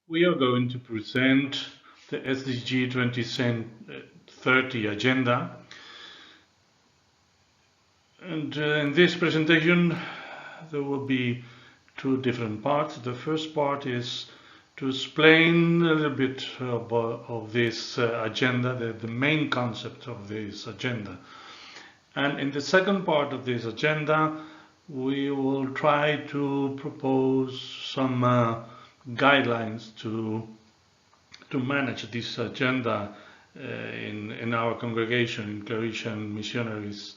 We are going to present the SDG 2030 agenda. And in this presentation, there will be two different parts. The first part is to explain a little bit of this agenda, the main concept of this agenda. And in the second part of this agenda, we will try to propose some guidelines to manage this agenda in our congregation, in Claretian Missionaries.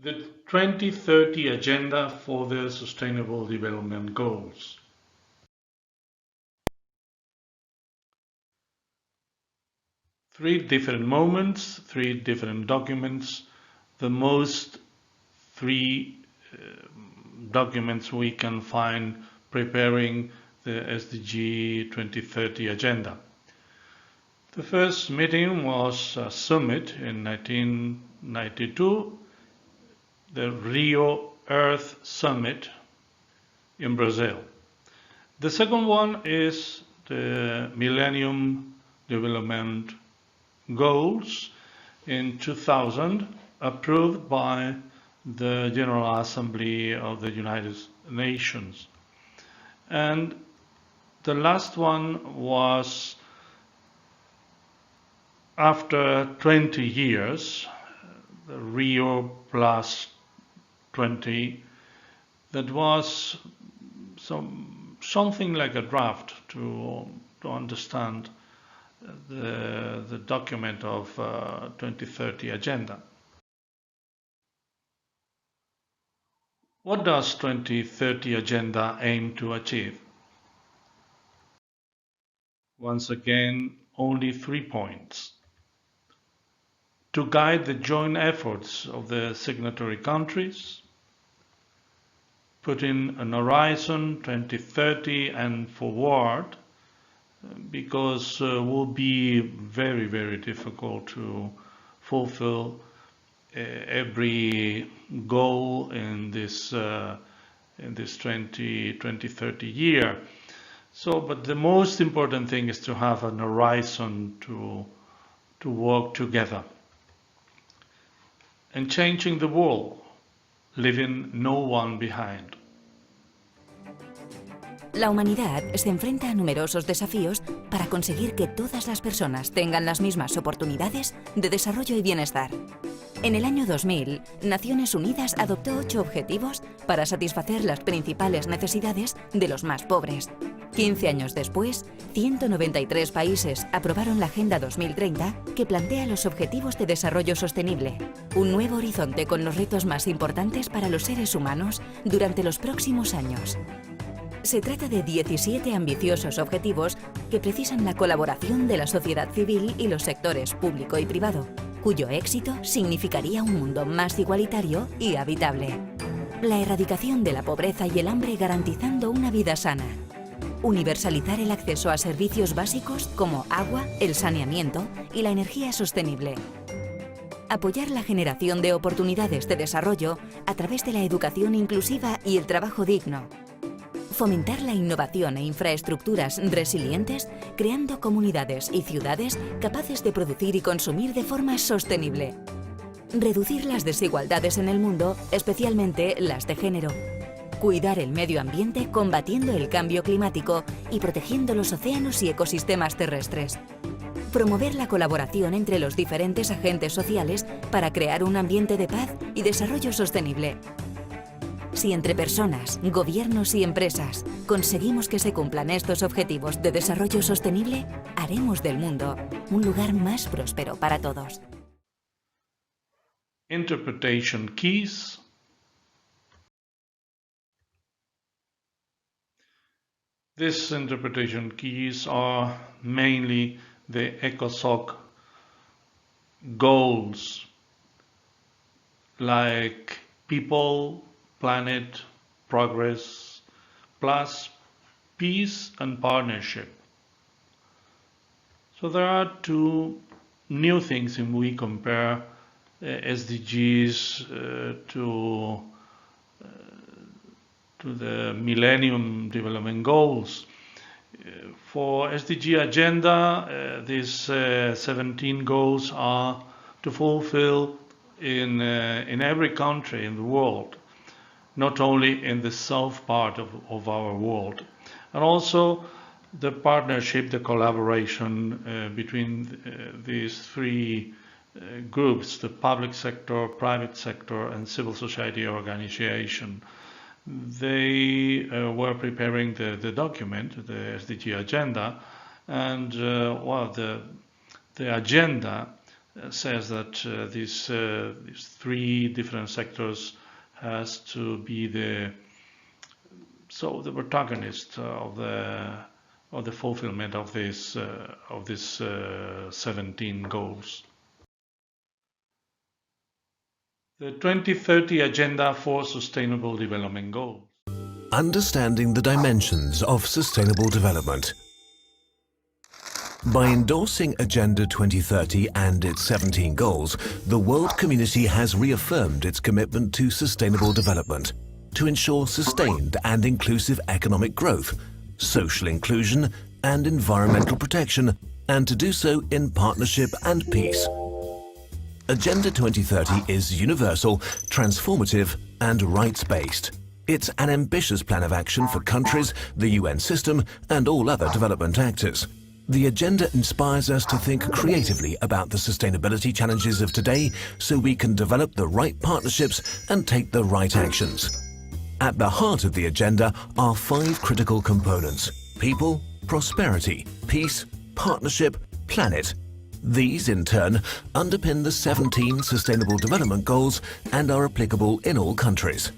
The 2030 Agenda for the Sustainable Development Goals. Three different moments, three different documents. The most three documents we can find preparing the SDG 2030 Agenda. The first meeting was a summit in 1992, the Rio Earth Summit in Brazil. The second one is the Millennium Development Goals in 2000, approved by the General Assembly of the United Nations. And the last one was after 20 years, the Rio Plus 20, that was something like a draft to understand the document of 2030 Agenda. What does 2030 Agenda aim to achieve? Once again, only 3 points. To guide the joint efforts of the signatory countries, put in an horizon 2030 and forward, because it will be very, very difficult to fulfill every goal in this 2030 year. But the most important thing is to have an horizon to work together. And changing the world, leaving no one behind. La humanidad se enfrenta a numerosos desafíos para conseguir que todas las personas tengan las mismas oportunidades de desarrollo y bienestar. En el año 2000, Naciones Unidas adoptó 8 objetivos para satisfacer las principales necesidades de los más pobres. 15 años después, 193 países aprobaron la Agenda 2030, que plantea los Objetivos de Desarrollo Sostenible, un nuevo horizonte con los retos más importantes para los seres humanos durante los próximos años. Se trata de 17 ambiciosos objetivos que precisan la colaboración de la sociedad civil y los sectores público y privado, cuyo éxito significaría un mundo más igualitario y habitable. La erradicación de la pobreza y el hambre garantizando una vida sana. Universalizar el acceso a servicios básicos como agua, el saneamiento y la energía sostenible. Apoyar la generación de oportunidades de desarrollo a través de la educación inclusiva y el trabajo digno. Fomentar la innovación e infraestructuras resilientes, creando comunidades y ciudades capaces de producir y consumir de forma sostenible. Reducir las desigualdades en el mundo, especialmente las de género. Cuidar el medio ambiente combatiendo el cambio climático y protegiendo los océanos y ecosistemas terrestres. Promover la colaboración entre los diferentes agentes sociales para crear un ambiente de paz y desarrollo sostenible. Si entre personas, gobiernos y empresas conseguimos que se cumplan estos objetivos de desarrollo sostenible, haremos del mundo un lugar más próspero para todos. Interpretation keys. These interpretation keys are mainly the ECOSOC goals, like people, planet, progress, plus peace and partnership. So there are 2 new things when we compare SDGs to to the Millennium Development Goals. For SDG agenda, these 17 goals are to fulfill in every country in the world, not only in the south part of our world. And also the partnership, the collaboration between these three groups, the public sector, private sector, and civil society organization. They were preparing the document, the SDG agenda, and the agenda says that these three different sectors has to be the protagonist of the fulfillment of this 17 goals. The 2030 Agenda for Sustainable Development Goals. Understanding the dimensions of sustainable development. By endorsing Agenda 2030 and its 17 goals, the world community has reaffirmed its commitment to sustainable development, to ensure sustained and inclusive economic growth, social inclusion and environmental protection, and to do so in partnership and peace. Agenda 2030 is universal, transformative and rights-based. It's an ambitious plan of action for countries, the UN system and all other development actors. The agenda inspires us to think creatively about the sustainability challenges of today so we can develop the right partnerships and take the right actions. At the heart of the agenda are 5 critical components: people, prosperity, peace, partnership, planet. These, in turn, underpin the 17 Sustainable Development Goals and are applicable in all countries.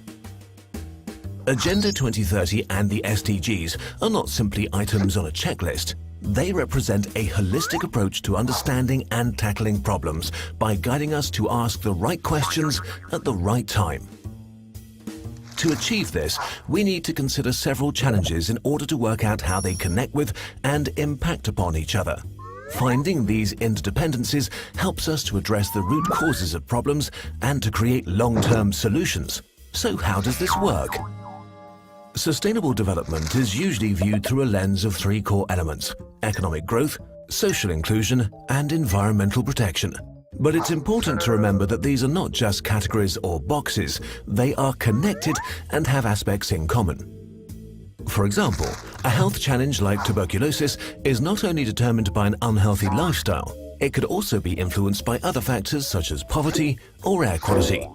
Agenda 2030 and the SDGs are not simply items on a checklist. They represent a holistic approach to understanding and tackling problems by guiding us to ask the right questions at the right time. To achieve this, we need to consider several challenges in order to work out how they connect with and impact upon each other. Finding these interdependencies helps us to address the root causes of problems and to create long-term solutions. So how does this work? Sustainable development is usually viewed through a lens of 3 core elements: economic growth, social inclusion, and environmental protection. But it's important to remember that these are not just categories or boxes, they are connected and have aspects in common. For example, a health challenge like tuberculosis is not only determined by an unhealthy lifestyle, it could also be influenced by other factors such as poverty or air quality.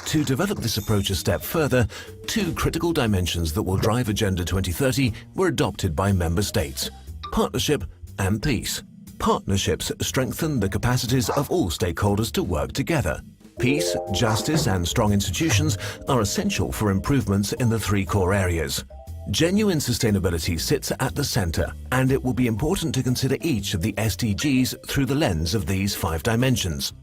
To develop this approach a step further, 2 critical dimensions that will drive Agenda 2030 were adopted by member states: partnership and peace. Partnerships strengthen the capacities of all stakeholders to work together. Peace, justice and strong institutions are essential for improvements in the 3 core areas. Genuine sustainability sits at the center, and it will be important to consider each of the SDGs through the lens of these 5 dimensions.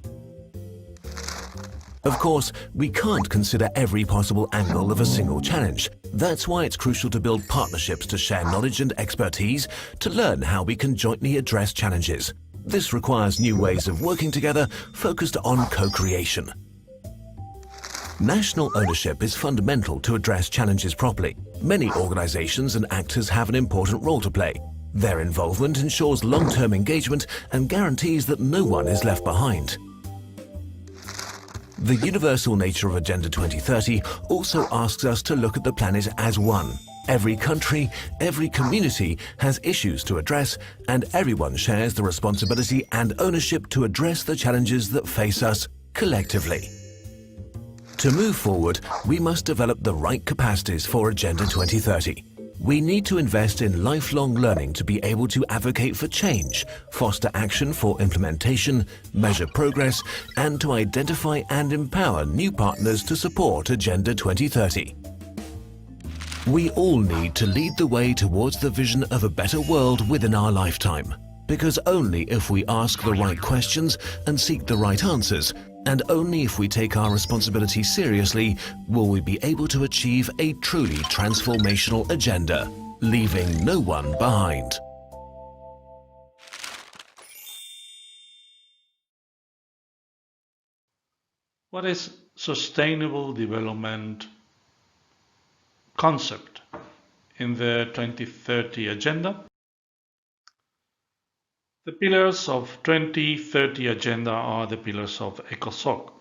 Of course, we can't consider every possible angle of a single challenge. That's why it's crucial to build partnerships to share knowledge and expertise, to learn how we can jointly address challenges. This requires new ways of working together, focused on co-creation. National ownership is fundamental to address challenges properly. Many organizations and actors have an important role to play. Their involvement ensures long-term engagement and guarantees that no one is left behind. The universal nature of Agenda 2030 also asks us to look at the planet as one. Every country, every community has issues to address, and everyone shares the responsibility and ownership to address the challenges that face us collectively. To move forward, we must develop the right capacities for Agenda 2030. We need to invest in lifelong learning to be able to advocate for change, foster action for implementation, measure progress, and to identify and empower new partners to support Agenda 2030. We all need to lead the way towards the vision of a better world within our lifetime, because only if we ask the right questions and seek the right answers, and only if we take our responsibility seriously, will we be able to achieve a truly transformational agenda, leaving no one behind. What is sustainable development concept in the 2030 agenda. The pillars of 2030 agenda are the pillars of ECOSOC.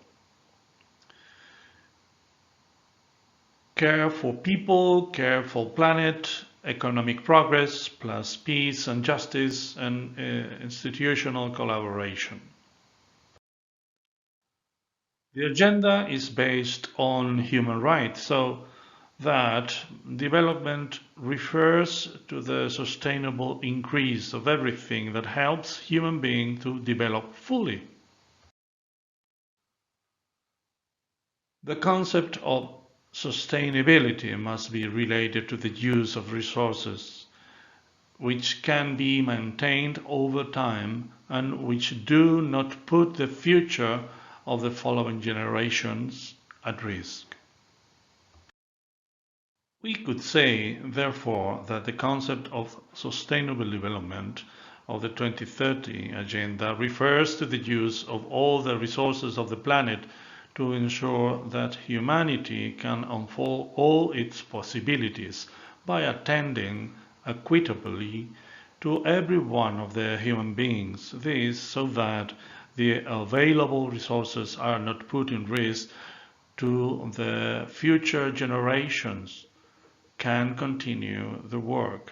Care for people, care for planet, economic progress, plus peace and justice, and institutional collaboration. The agenda is based on human rights, so that development refers to the sustainable increase of everything that helps human beings to develop fully. The concept of sustainability must be related to the use of resources, which can be maintained over time and which do not put the future of the following generations at risk. We could say, therefore, that the concept of sustainable development of the 2030 agenda refers to the use of all the resources of the planet to ensure that humanity can unfold all its possibilities by attending equitably to every one of the human beings. This so that the available resources are not put in risk to the future generations can continue the work.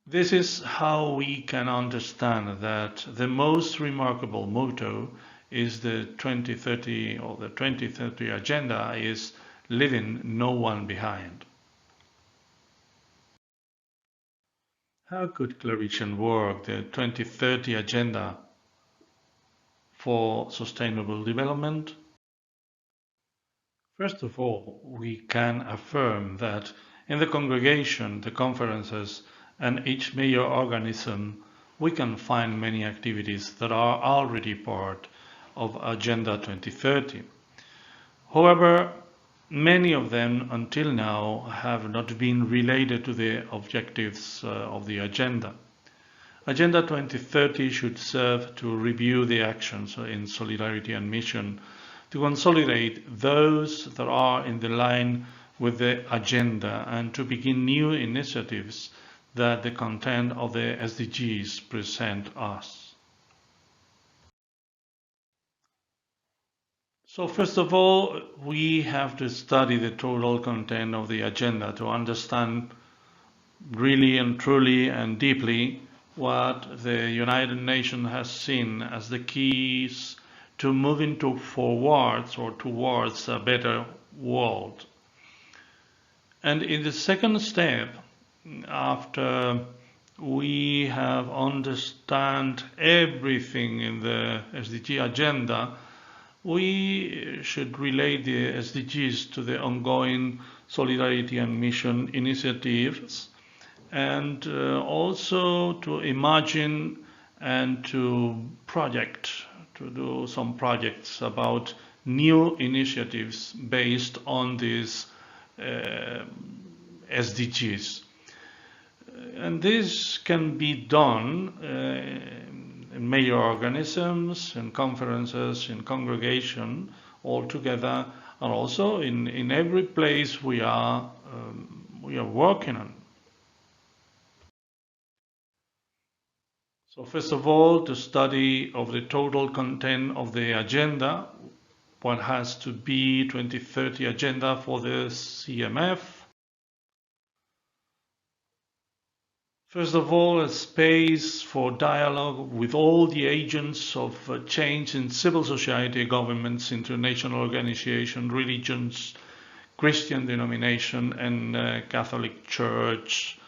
This is how we can understand that the most remarkable motto is the 2030 or the 2030 agenda is leaving no one behind. How could Claretian work the 2030 agenda for sustainable development? First of all, we can affirm that in the congregation, the conferences, and each major organism, we can find many activities that are already part of Agenda 2030. However, many of them until now have not been related to the objectives of the agenda. Agenda 2030 should serve to review the actions in solidarity and mission, to consolidate those that are in the line with the agenda, and to begin new initiatives that the content of the SDGs present us. So first of all, we have to study the total content of the agenda to understand really and truly and deeply what the United Nations has seen as the keys to moving forwards or towards a better world. And in the second step, after we have understand everything in the SDG agenda, we should relate the SDGs to the ongoing solidarity and mission initiatives, and also to imagine and to do some projects about new initiatives based on these SDGs. And this can be done in major organisms, in conferences, in congregation, all together, and also in every place we are working on. So first of all, to study of the total content of the agenda, what has to be 2030 agenda for the CMF. First of all, a space for dialogue with all the agents of change in civil society, governments, international organizations, religions, Christian denomination, and Catholic Church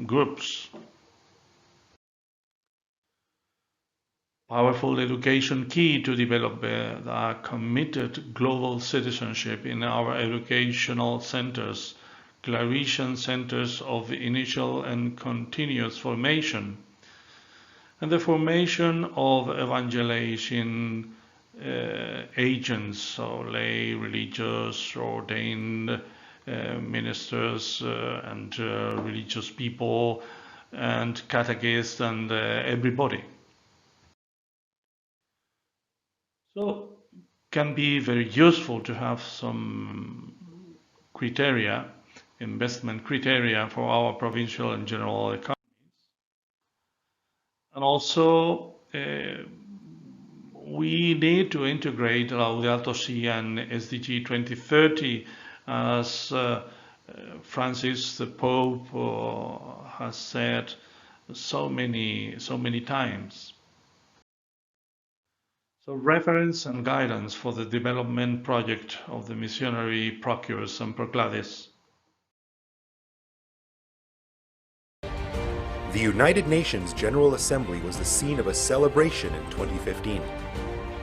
groups. Powerful education key to develop a committed global citizenship in our educational centers, Claretian centers of initial and continuous formation, and the formation of evangelizing agents, so lay, religious, ordained ministers, and religious people, and catechists, and everybody. So can be very useful to have some criteria, investment criteria for our provincial and general economies. And also, we need to integrate Laudato Si and SDG 2030, as Francis, the Pope, has said so many times. So reference and guidance for the development project of the missionary procures and proclades. The United Nations General Assembly was the scene of a celebration in 2015,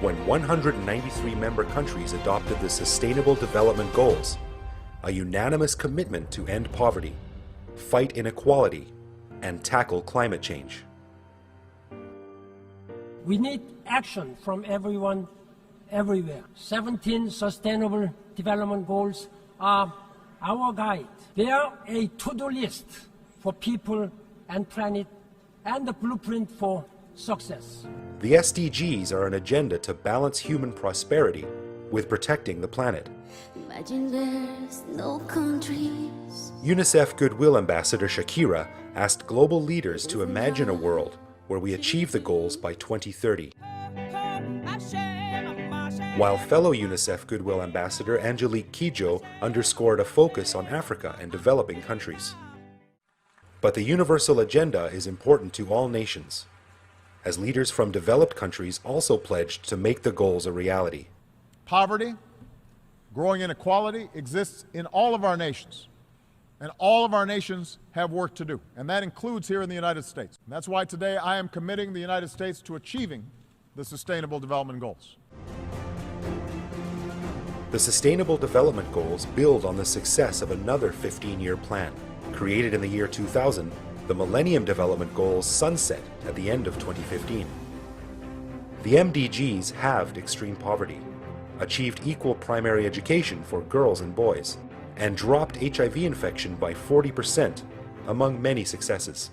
when 193 member countries adopted the Sustainable Development Goals, a unanimous commitment to end poverty, fight inequality, and tackle climate change. We need action from everyone, everywhere. 17 Sustainable Development Goals are our guide. They are a to-do list for people and planet, and the blueprint for success. The SDGs are an agenda to balance human prosperity with protecting the planet. Imagine there's no countries. UNICEF Goodwill Ambassador Shakira asked global leaders to imagine a world where we achieve the goals by 2030. While fellow UNICEF Goodwill Ambassador Angelique Kidjo underscored a focus on Africa and developing countries. But the universal agenda is important to all nations, as leaders from developed countries also pledged to make the goals a reality. Poverty, growing inequality exists in all of our nations, and all of our nations have work to do, and that includes here in the United States. And that's why today I am committing the United States to achieving the Sustainable Development Goals. The Sustainable Development Goals build on the success of another 15-year plan. Created in the year 2000, the Millennium Development Goals sunset at the end of 2015. The MDGs halved extreme poverty, achieved equal primary education for girls and boys, and dropped HIV infection by 40%, among many successes.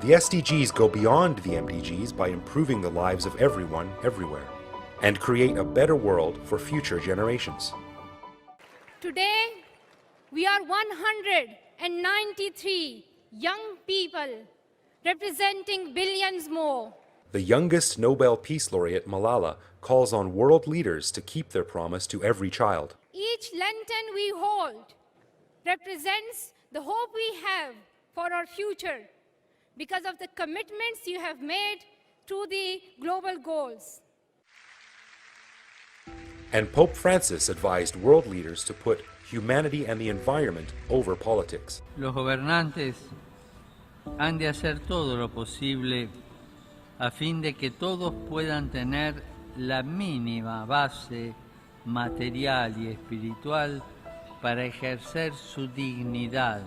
The SDGs go beyond the MDGs by improving the lives of everyone, everywhere, and create a better world for future generations. Today, we are 193 young people representing billions more. The youngest Nobel Peace Laureate, Malala, calls on world leaders to keep their promise to every child. Each lantern we hold represents the hope we have for our future because of the commitments you have made to the global goals. And Pope Francis advised world leaders to put humanity and the environment over politics. Los gobernantes han de hacer todo lo posible a fin de que todos puedan tener la mínima base material y espiritual para ejercer su dignidad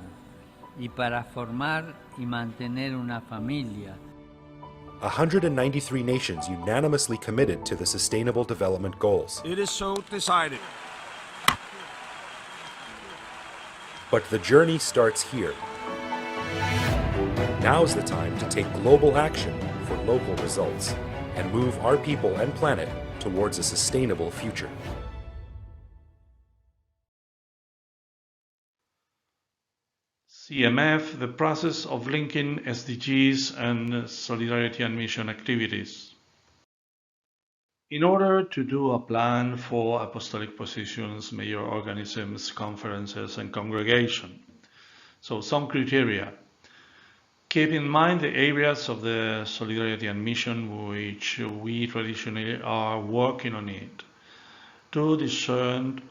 y para formar y mantener una familia. 193 nations unanimously committed to the Sustainable Development Goals. It is so decided. But the journey starts here. Now's the time to take global action for local results and move our people and planet towards a sustainable future. CMF, the process of linking SDGs and solidarity and mission activities. In order to do a plan for apostolic positions, major organisms, conferences, and congregation, so some criteria. Keep in mind the areas of the solidarity and mission which we traditionally are working on it, to discern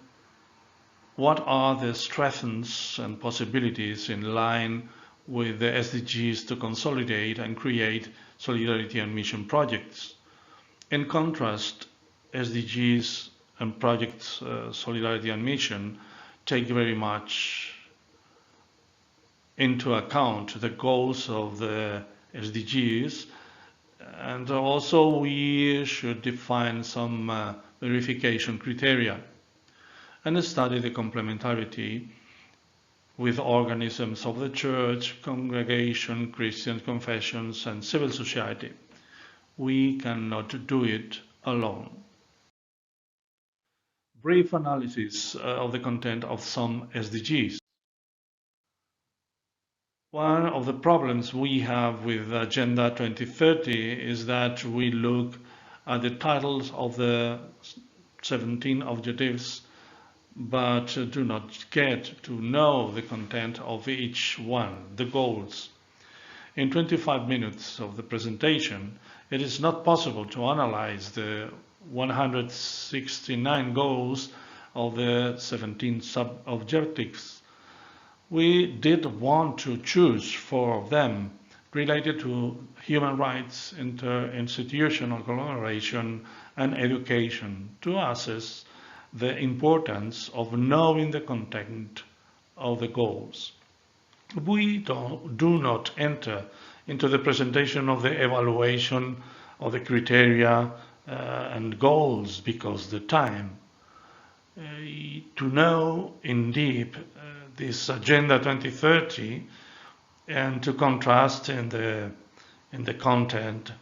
what are the strengths and possibilities in line with the SDGs to consolidate and create solidarity and mission projects. In contrast, SDGs and projects solidarity and mission take very much into account the goals of the SDGs, and also we should define some verification criteria and study the complementarity with organisms of the church, congregation, Christian confessions, and civil society. We cannot do it alone. Brief analysis of the content of some SDGs. One of the problems we have with Agenda 2030 is that we look at the titles of the 17 objectives, but do not get to know the content of each one, the goals. In 25 minutes of the presentation, it is not possible to analyze the 169 goals of the 17 sub-objectives. We did want to choose 4 of them related to human rights, interinstitutional collaboration, and education to assess the importance of knowing the content of the goals. We do not enter into the presentation of the evaluation of the criteria and goals because the time. To know in deep this Agenda 2030 and to contrast in the content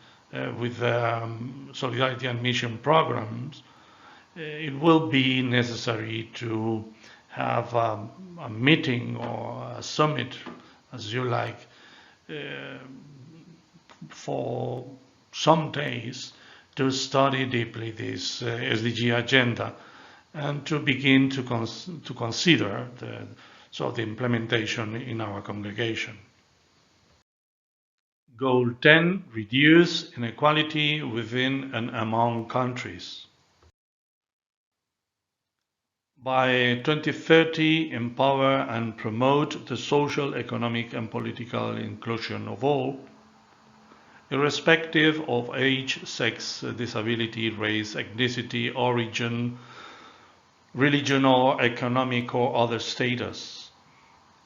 with Solidarity and Mission programs, it will be necessary to have a meeting or a summit, as you like, for some days to study deeply this SDG agenda and to begin to consider the implementation in our congregation. Goal 10, reduce inequality within and among countries. By 2030, empower and promote the social, economic, and political inclusion of all, irrespective of age, sex, disability, race, ethnicity, origin, religion, or economic or other status.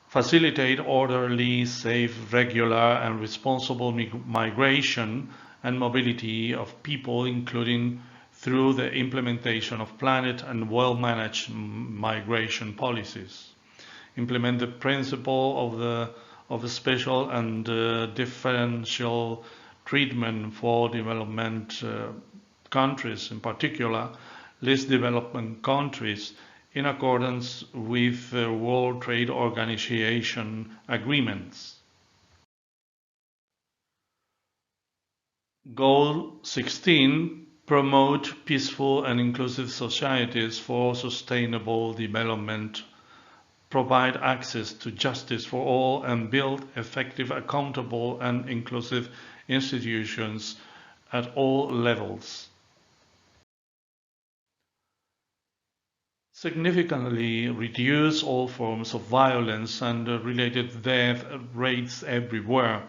Facilitate orderly, safe, regular, and responsible migration and mobility of people, including through the implementation of planned and well-managed migration policies. Implement the principle of the special and differential treatment for development countries, in particular, least developed countries, in accordance with the World Trade Organization agreements. Goal 16, promote peaceful and inclusive societies for sustainable development, provide access to justice for all, and build effective, accountable, and inclusive institutions at all levels. Significantly reduce all forms of violence and related death rates everywhere,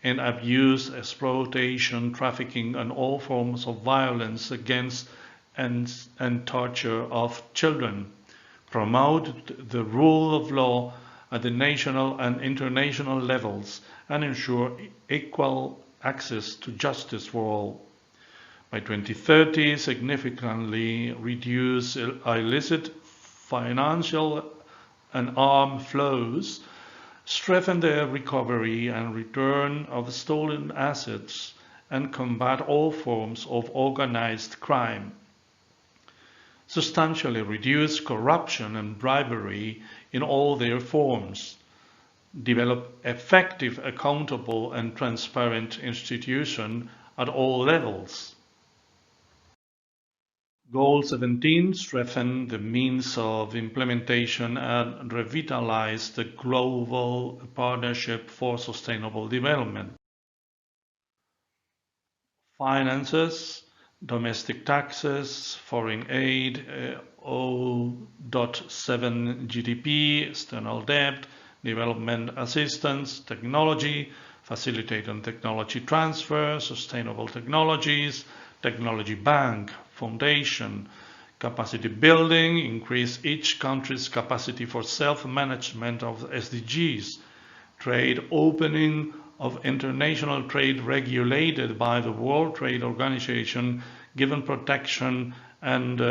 and abuse, exploitation, trafficking, and all forms of violence against and torture of children. Promote the rule of law at the national and international levels and ensure equal access to justice for all. By 2030, significantly reduce illicit financial and arms flows, strengthen the recovery and return of stolen assets, and combat all forms of organized crime. Substantially reduce corruption and bribery in all their forms. Develop effective, accountable, and transparent institutions at all levels. Goal 17, strengthen the means of implementation and revitalize the global partnership for sustainable development. Finances, domestic taxes, foreign aid, 0.7 GDP, external debt, development assistance, technology, facilitate on technology transfer, sustainable technologies, technology bank, foundation, capacity building, increase each country's capacity for self-management of SDGs, trade opening of international trade regulated by the World Trade Organization, given protection and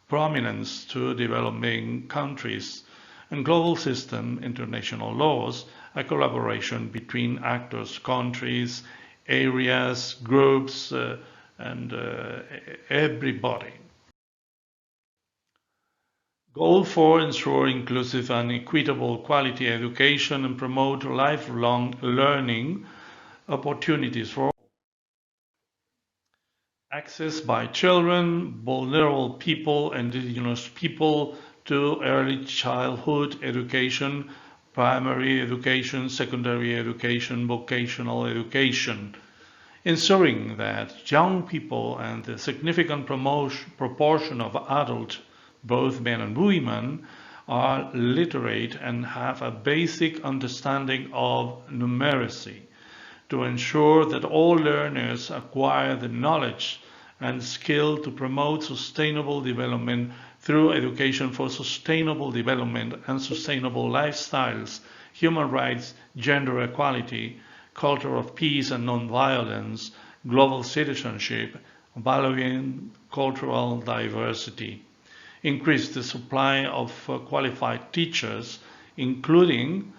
prominence to developing countries, and global system international laws, a collaboration between actors, countries, areas, groups, and everybody. Goal 4, ensure inclusive and equitable quality education and promote lifelong learning opportunities for all. Access by children, vulnerable people, indigenous people to early childhood education, primary education, secondary education, vocational education, ensuring that young people and a significant proportion of adults, both men and women, are literate and have a basic understanding of numeracy, to ensure that all learners acquire the knowledge and skill to promote sustainable development through education for sustainable development and sustainable lifestyles, human rights, gender equality, culture of peace and non-violence, global citizenship, valuing cultural diversity. Increase the supply of qualified teachers, including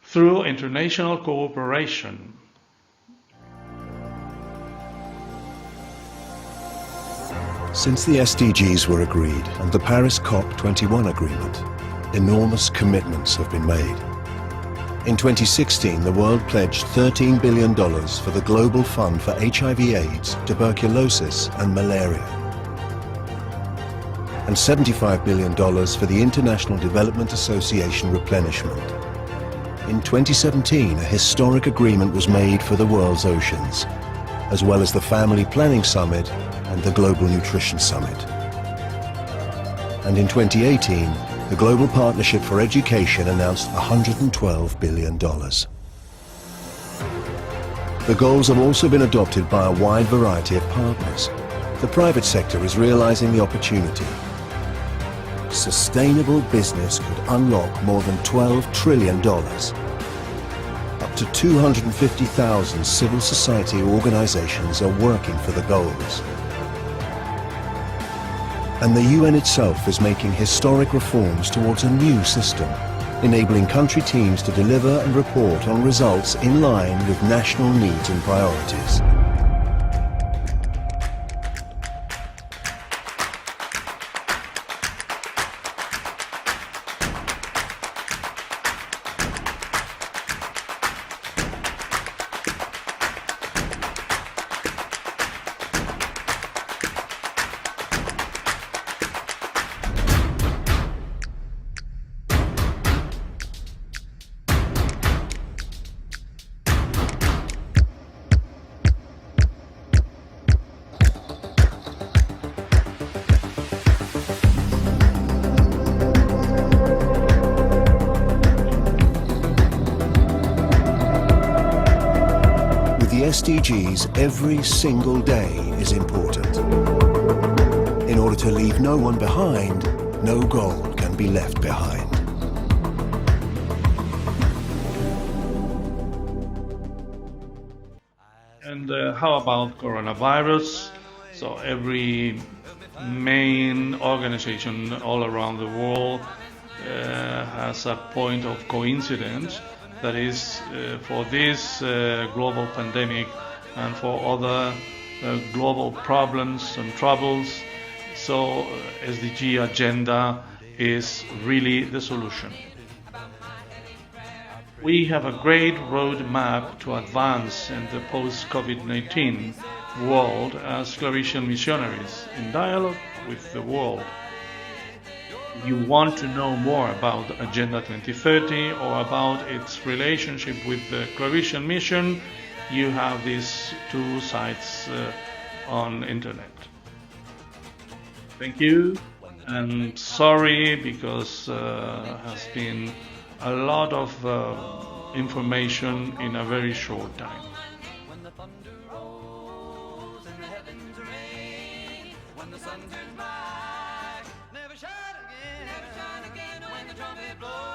through international cooperation. Since the SDGs were agreed and the Paris COP21 agreement, enormous commitments have been made. In 2016, the world pledged $13 billion for the Global Fund for HIV/AIDS, tuberculosis and malaria, and $75 billion for the International Development Association replenishment. In 2017, a historic agreement was made for the world's oceans, as well as the Family Planning Summit and the Global Nutrition Summit. And in 2018, the Global Partnership for Education announced $112 billion. The goals have also been adopted by a wide variety of partners. The private sector is realizing the opportunity. Sustainable business could unlock more than $12 trillion. Up to 250,000 civil society organizations are working for the goals. And the UN itself is making historic reforms towards a new system, enabling country teams to deliver and report on results in line with national needs and priorities. SDGs, every single day is important. In order to leave no one behind, no goal can be left behind. And how about coronavirus? So every main organization all around the world has a point of coincidence. That is, for this global pandemic and for other global problems and troubles, so SDG agenda is really the solution. We have a great roadmap to advance in the post-COVID-19 world as Claretian Missionaries in dialogue with the world. If you want to know more about Agenda 2030 or about its relationship with the Claretian mission, you have these two sites on internet. Thank you, and sorry because has been a lot of information in a very short time. When the thunder rolls and the heavens rain, when the sun turns black, never shine again, when the trumpet blows.